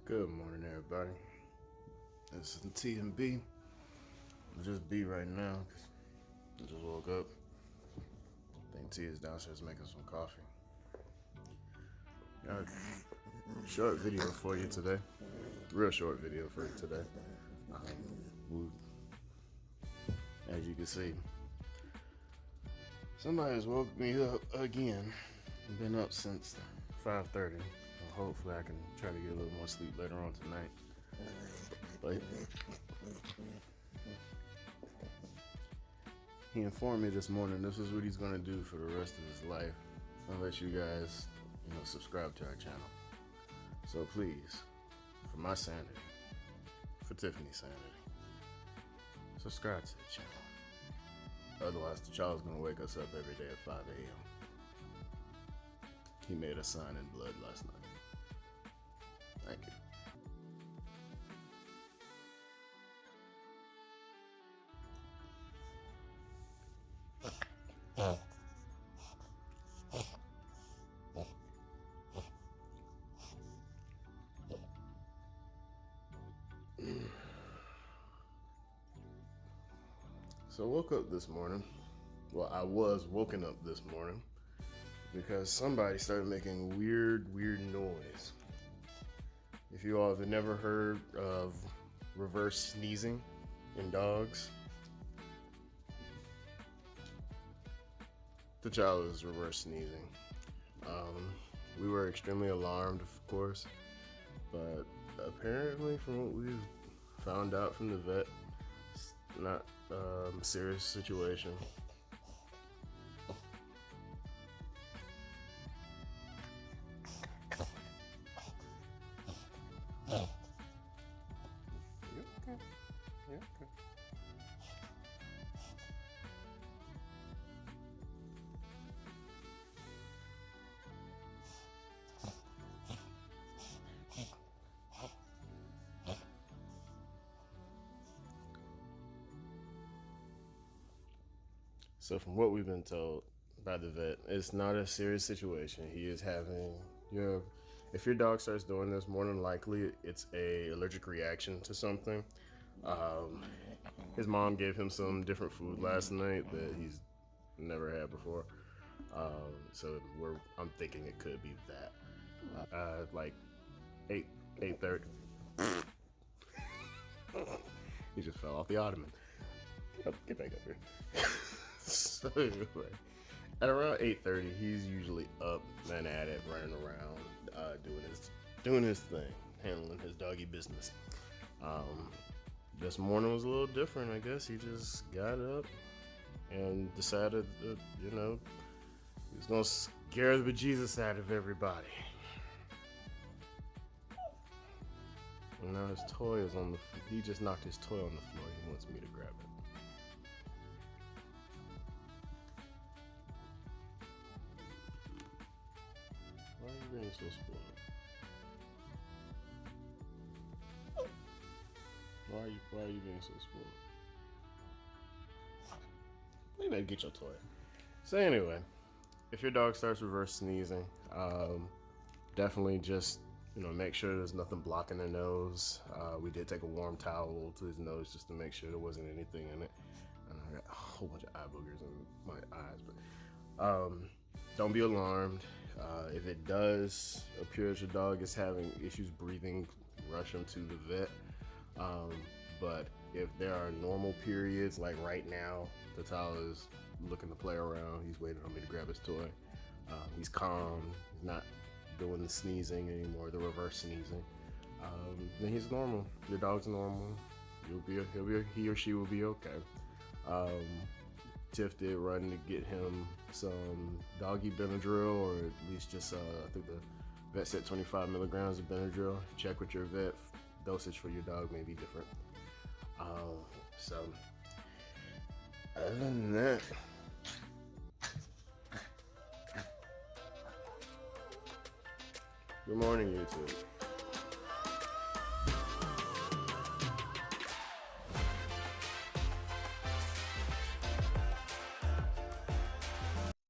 Good morning, everybody. This is T and B. Just B right now because I just woke up. I think T is downstairs making some coffee. Got a short video for you today. Real short video for you today. As you can see, somebody has woke me up again. I've been up since 5:30. Hopefully I can try to get a little more sleep later on tonight. But he informed me this morning this is what he's gonna do for the rest of his life, unless you guys, subscribe to our channel. So please, for my sanity, for Tiffany's sanity, subscribe to the channel. Otherwise, the child's gonna wake us up every day at 5 a.m. He made a sign in blood last night. Thank you. So I woke up this morning. Well, I was woken up this morning because somebody started making weird noise. If you all have never heard of reverse sneezing in dogs, the child is reverse sneezing. We were extremely alarmed, of course, but apparently from what we've found out from the vet, it's not a serious situation. Yeah, okay. So from what we've been told by the vet, it's not a serious situation. He is having, if your dog starts doing this, more than likely it's a allergic reaction to something. His mom gave him some different food last night that he's never had before. So I'm thinking it could be that. Like 8:30. He just fell off the ottoman. Get back up here. So anyway, at around 8:30, he's usually up and at it, running around, doing his thing, handling his doggy business. This morning was a little different, I guess. He just got up and decided that, he was gonna scare the bejesus out of everybody. And now his toy is on the he just knocked his toy on the floor. He wants me to grab it. Why are you being so spoiled? Why are you being so spoiled? You better get your toy. So anyway, if your dog starts reverse sneezing, definitely just make sure there's nothing blocking their nose. We did take a warm towel to his nose just to make sure there wasn't anything in it. And I got a whole bunch of eye boogers in my eyes, but don't be alarmed. If it does appear that your dog is having issues breathing, rush him to the vet. But if there are normal periods, like right now, the child is looking to play around. He's waiting on me to grab his toy. He's calm. He's not doing the sneezing anymore, the reverse sneezing. Then he's normal. Your dog's normal. He or she will be okay. Tiff did run to get him some doggy Benadryl, or at least just I think the vet said 25 milligrams of Benadryl. Check with your vet. Dosage for your dog may be different. So other than that, good morning, YouTube.